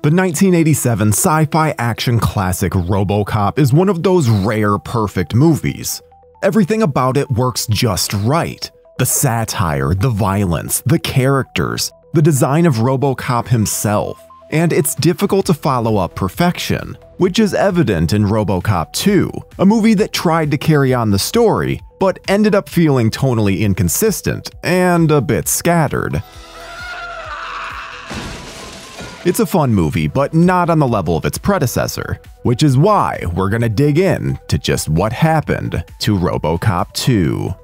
The 1987 sci-fi action classic RoboCop is one of those rare perfect movies. Everything about it works just right. The satire, the violence, the characters, the design of RoboCop himself, and it's difficult to follow up perfection, which is evident in RoboCop 2, a movie that tried to carry on the story, but ended up feeling tonally inconsistent and a bit scattered. It's a fun movie, but not on the level of its predecessor, which is why we're gonna dig in to just what happened to RoboCop 2.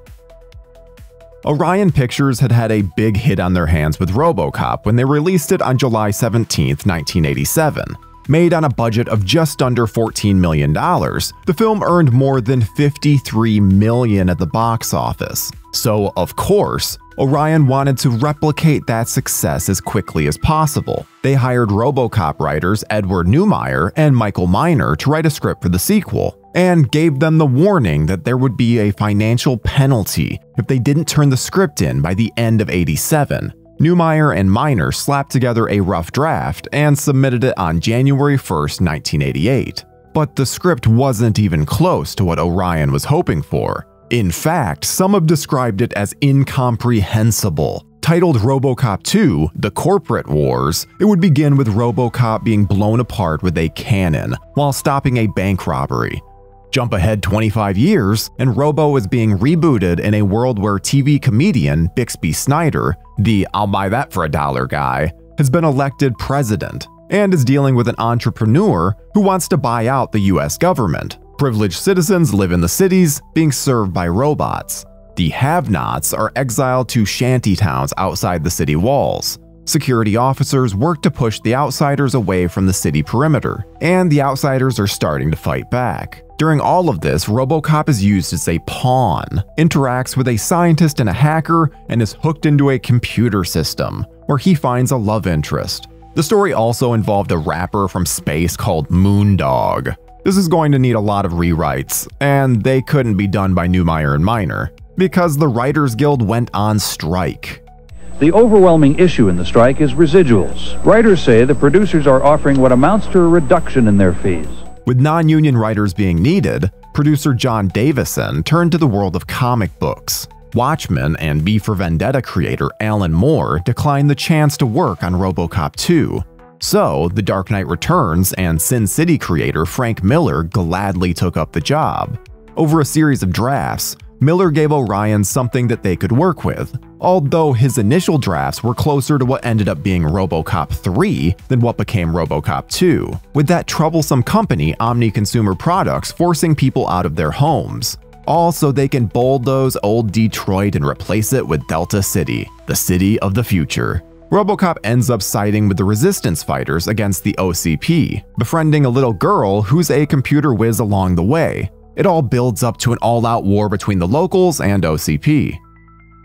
Orion Pictures had a big hit on their hands with RoboCop when they released it on July 17, 1987. Made on a budget of just under $14 million, the film earned more than $53 million at the box office. So, of course, Orion wanted to replicate that success as quickly as possible. They hired RoboCop writers Edward Neumeier and Michael Miner to write a script for the sequel, and gave them the warning that there would be a financial penalty if they didn't turn the script in by the end of '87. Neumeier and Miner slapped together a rough draft and submitted it on January 1, 1988. But the script wasn't even close to what Orion was hoping for. In fact, some have described it as incomprehensible. Titled RoboCop 2: The Corporate Wars, it would begin with RoboCop being blown apart with a cannon while stopping a bank robbery. Jump ahead 25 years, and Robo is being rebooted in a world where TV comedian Bixby Snyder, the "I'll buy that for $1" guy, has been elected president and is dealing with an entrepreneur who wants to buy out the US government. Privileged citizens live in the cities, being served by robots. The have-nots are exiled to shanty towns outside the city walls. Security officers work to push the outsiders away from the city perimeter, and the outsiders are starting to fight back. During all of this, RoboCop is used as a pawn, interacts with a scientist and a hacker, and is hooked into a computer system, where he finds a love interest. The story also involved a rapper from space called Moondog. This is going to need a lot of rewrites, and they couldn't be done by Neumeier and Miner, because the Writers Guild went on strike. The overwhelming issue in the strike is residuals. Writers say the producers are offering what amounts to a reduction in their fees. With non-union writers being needed, producer John Davison turned to the world of comic books. Watchmen and V for Vendetta creator Alan Moore declined the chance to work on RoboCop 2. So, The Dark Knight Returns and Sin City creator Frank Miller gladly took up the job. Over a series of drafts, Miller gave Orion something that they could work with, although his initial drafts were closer to what ended up being RoboCop 3 than what became RoboCop 2, with that troublesome company Omni Consumer Products forcing people out of their homes, all so they can bulldoze old Detroit and replace it with Delta City, the city of the future. RoboCop ends up siding with the resistance fighters against the OCP, befriending a little girl who's a computer whiz along the way. It all builds up to an all-out war between the locals and OCP.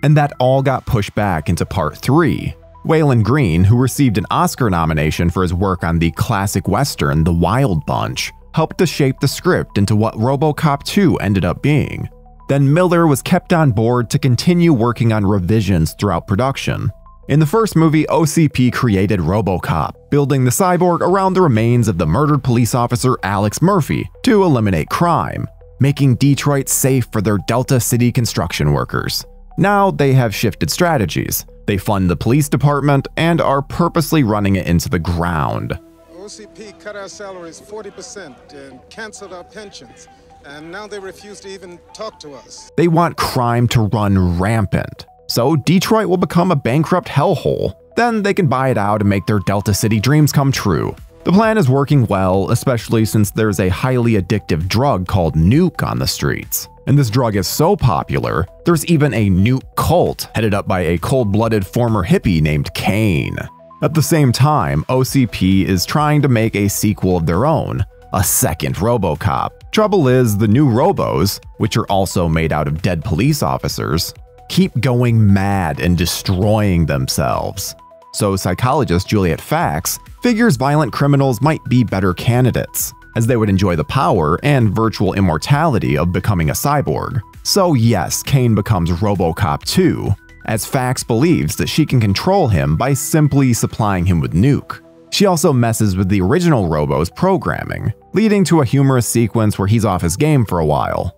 And that all got pushed back into Part 3. Waylon Green, who received an Oscar nomination for his work on the classic western The Wild Bunch, helped to shape the script into what RoboCop 2 ended up being. Then Miller was kept on board to continue working on revisions throughout production. In the first movie, OCP created RoboCop, building the cyborg around the remains of the murdered police officer Alex Murphy to eliminate crime, making Detroit safe for their Delta City construction workers. Now they have shifted strategies. They fund the police department and are purposely running it into the ground. OCP cut our salaries 40% and canceled our pensions, and now they refuse to even talk to us. They want crime to run rampant. So Detroit will become a bankrupt hellhole. Then they can buy it out and make their Delta City dreams come true. The plan is working well, especially since there's a highly addictive drug called Nuke on the streets. And this drug is so popular, there's even a Nuke cult headed up by a cold-blooded former hippie named Kane. At the same time, OCP is trying to make a sequel of their own, a second RoboCop. Trouble is, the new Robos, which are also made out of dead police officers, keep going mad and destroying themselves. So psychologist Juliet Fax figures violent criminals might be better candidates, as they would enjoy the power and virtual immortality of becoming a cyborg. So yes, Kane becomes RoboCop 2, as Fax believes that she can control him by simply supplying him with Nuke. She also messes with the original Robo's programming, leading to a humorous sequence where he's off his game for a while.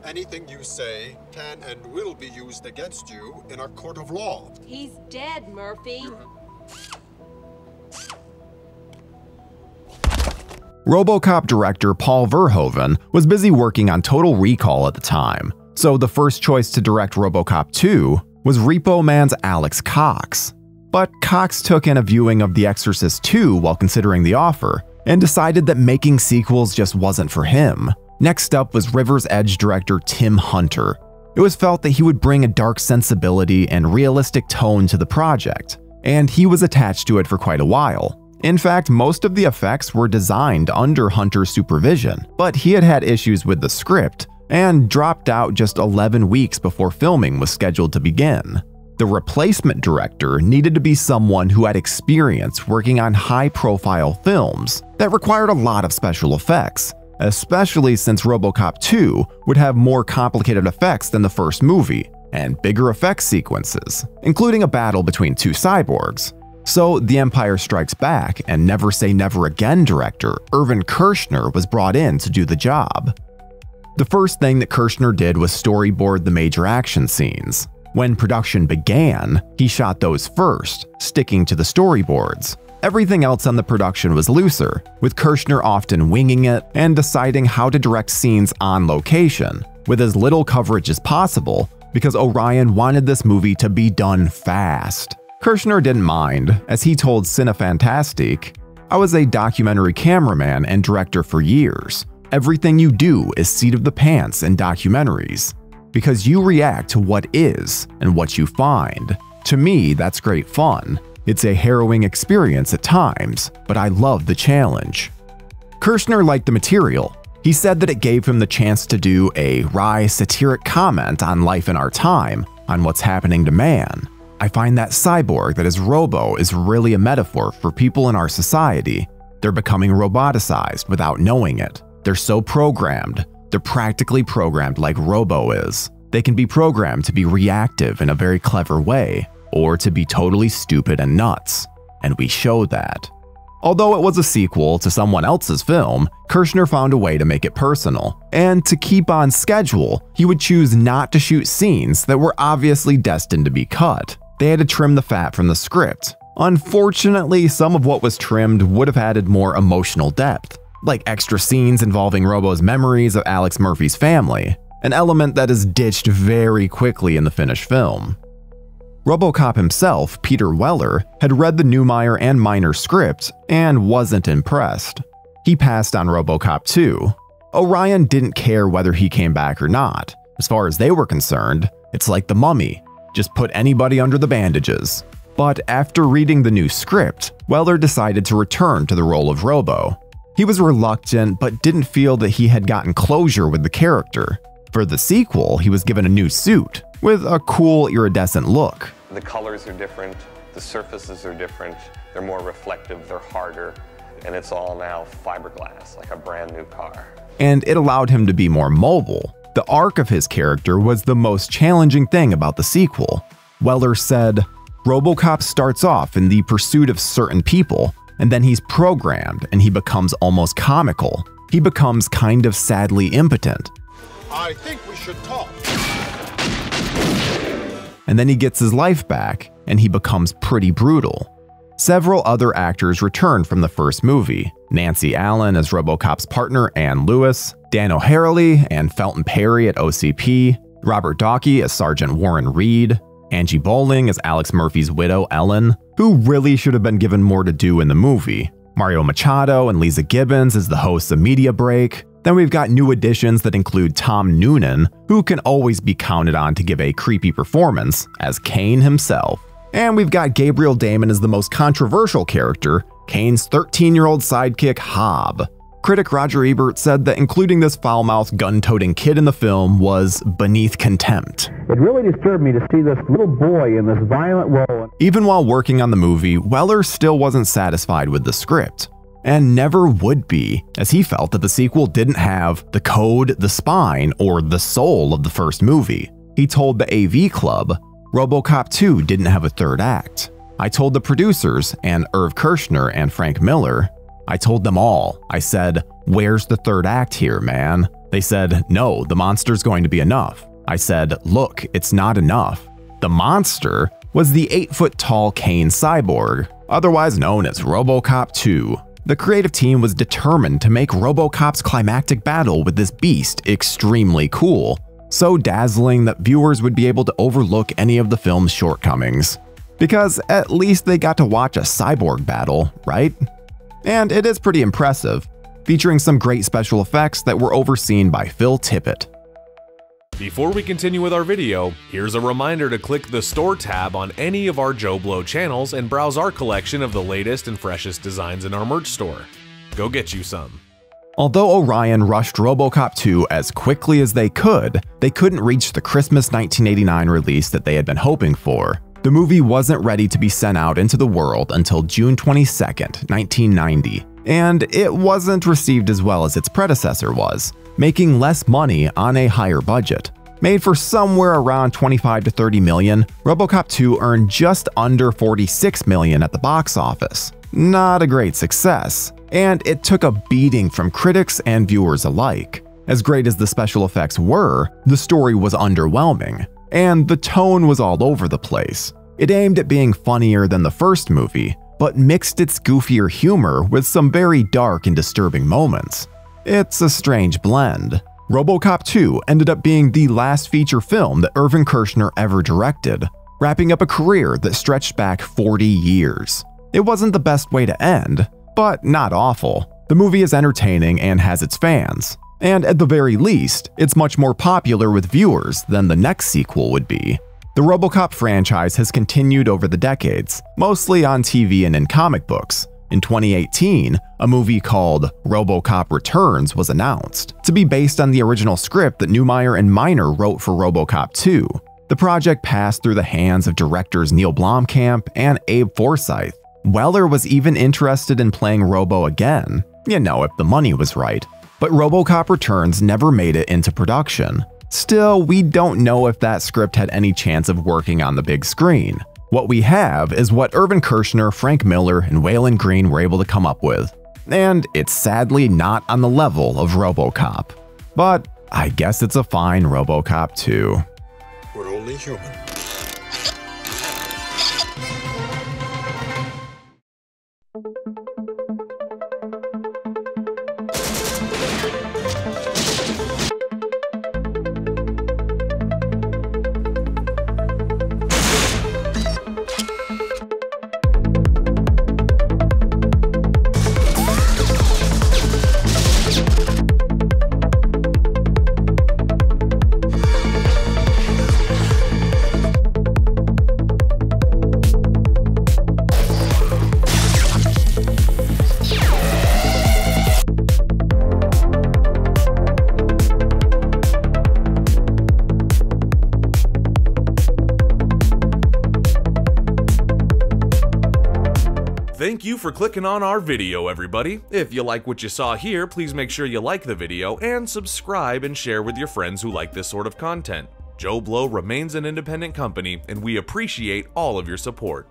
Anything you say can and will be used against you in a court of law. He's dead, Murphy. RoboCop director Paul Verhoeven was busy working on Total Recall at the time, so the first choice to direct RoboCop 2 was Repo Man's Alex Cox. But Cox took in a viewing of The Exorcist 2 while considering the offer, and decided that making sequels just wasn't for him. Next up was River's Edge director Tim Hunter. It was felt that he would bring a dark sensibility and realistic tone to the project, and he was attached to it for quite a while. In fact, most of the effects were designed under Hunter's supervision, but he had had issues with the script and dropped out just 11 weeks before filming was scheduled to begin. The replacement director needed to be someone who had experience working on high-profile films that required a lot of special effects, especially since RoboCop 2 would have more complicated effects than the first movie, and bigger effects sequences, including a battle between two cyborgs. So The Empire Strikes Back and Never Say Never Again director Irvin Kershner was brought in to do the job. The first thing that Kershner did was storyboard the major action scenes. When production began, he shot those first, sticking to the storyboards. Everything else on the production was looser, with Kershner often winging it and deciding how to direct scenes on location, with as little coverage as possible, because Orion wanted this movie to be done fast. Kershner didn't mind, as he told Cinefantastique, "I was a documentary cameraman and director for years. Everything you do is seat of the pants in documentaries, because you react to what is and what you find. To me, that's great fun. It's a harrowing experience at times, but I love the challenge." Kershner liked the material. He said that it gave him the chance to do a wry, satiric comment on life in our time, on what's happening to man. "I find that cyborg that is Robo is really a metaphor for people in our society. They're becoming roboticized without knowing it. They're so programmed. They're practically programmed like Robo is. They can be programmed to be reactive in a very clever way, or to be totally stupid and nuts. And we show that." Although it was a sequel to someone else's film, Kershner found a way to make it personal. And to keep on schedule, he would choose not to shoot scenes that were obviously destined to be cut. They had to trim the fat from the script. Unfortunately, some of what was trimmed would have added more emotional depth, like extra scenes involving Robo's memories of Alex Murphy's family, an element that is ditched very quickly in the finished film. RoboCop himself, Peter Weller, had read the Neumeier and Miner script and wasn't impressed. He passed on RoboCop 2. Orion didn't care whether he came back or not. As far as they were concerned, it's like the Mummy. Just put anybody under the bandages. But after reading the new script, Weller decided to return to the role of Robo. He was reluctant but didn't feel that he had gotten closure with the character. For the sequel, he was given a new suit, with a cool iridescent look. The colors are different, the surfaces are different, they're more reflective, they're harder, and it's all now fiberglass, like a brand new car. And it allowed him to be more mobile. The arc of his character was the most challenging thing about the sequel. Weller said, "RoboCop starts off in the pursuit of certain people, and then he's programmed and he becomes almost comical. He becomes kind of sadly impotent. I think we should talk." And then he gets his life back and he becomes pretty brutal. Several other actors returned from the first movie. Nancy Allen as RoboCop's partner Ann Lewis, Dan O'Harely and Felton Perry at OCP, Robert Dackey as Sergeant Warren Reed, Angie Bowling as Alex Murphy's widow Ellen, who really should have been given more to do in the movie, Mario Machado and Lisa Gibbons as the hosts of Media Break. Then we've got new additions that include Tom Noonan, who can always be counted on to give a creepy performance, as Kane himself. And we've got Gabriel Damon as the most controversial character, Kane's 13-year-old sidekick Hob. Critic Roger Ebert said that including this foul-mouthed, gun-toting kid in the film was beneath contempt. It really disturbed me to see this little boy in this violent role. Even while working on the movie, Weller still wasn't satisfied with the script. And never would be, as he felt that the sequel didn't have the code, the spine, or the soul of the first movie. He told the AV Club, RoboCop 2 didn't have a third act. I told the producers, and Irv Kirshner and Frank Miller. I told them all. I said, "Where's the third act here, man?" They said, "No, the monster's going to be enough." I said, "Look, it's not enough." The monster was the 8-foot-tall Kane cyborg, otherwise known as RoboCop 2. The creative team was determined to make RoboCop's climactic battle with this beast extremely cool, so dazzling that viewers would be able to overlook any of the film's shortcomings. Because at least they got to watch a cyborg battle, right? And it is pretty impressive, featuring some great special effects that were overseen by Phil Tippett. Before we continue with our video, here's a reminder to click the Store tab on any of our JoBlo channels and browse our collection of the latest and freshest designs in our merch store. Go get you some. Although Orion rushed RoboCop 2 as quickly as they couldn't reach the Christmas 1989 release that they had been hoping for. The movie wasn't ready to be sent out into the world until June 22nd, 1990, and it wasn't received as well as its predecessor was, making less money on a higher budget. Made for somewhere around 25 to 30 million, RoboCop 2 earned just under 46 million at the box office. Not a great success, and it took a beating from critics and viewers alike. As great as the special effects were, the story was underwhelming, and the tone was all over the place. It aimed at being funnier than the first movie, but mixed its goofier humor with some very dark and disturbing moments. It's a strange blend. RoboCop 2 ended up being the last feature film that Irvin Kershner ever directed, wrapping up a career that stretched back 40 years. It wasn't the best way to end, but not awful. The movie is entertaining and has its fans, and at the very least, it's much more popular with viewers than the next sequel would be. The RoboCop franchise has continued over the decades, mostly on TV and in comic books. In 2018, a movie called RoboCop Returns was announced, to be based on the original script that Neumeier and Miner wrote for RoboCop 2. The project passed through the hands of directors Neil Blomkamp and Abe Forsyth. Weller was even interested in playing Robo again, if the money was right. But RoboCop Returns never made it into production. Still, we don't know if that script had any chance of working on the big screen. What we have is what Irvin Kershner, Frank Miller, and Waylon Green were able to come up with. And it's sadly not on the level of RoboCop. But I guess it's a fine RoboCop 2. We're only human. Thank you for clicking on our video, everybody. If you like what you saw here, please make sure you like the video and subscribe and share with your friends who like this sort of content. JoBlo remains an independent company, and we appreciate all of your support.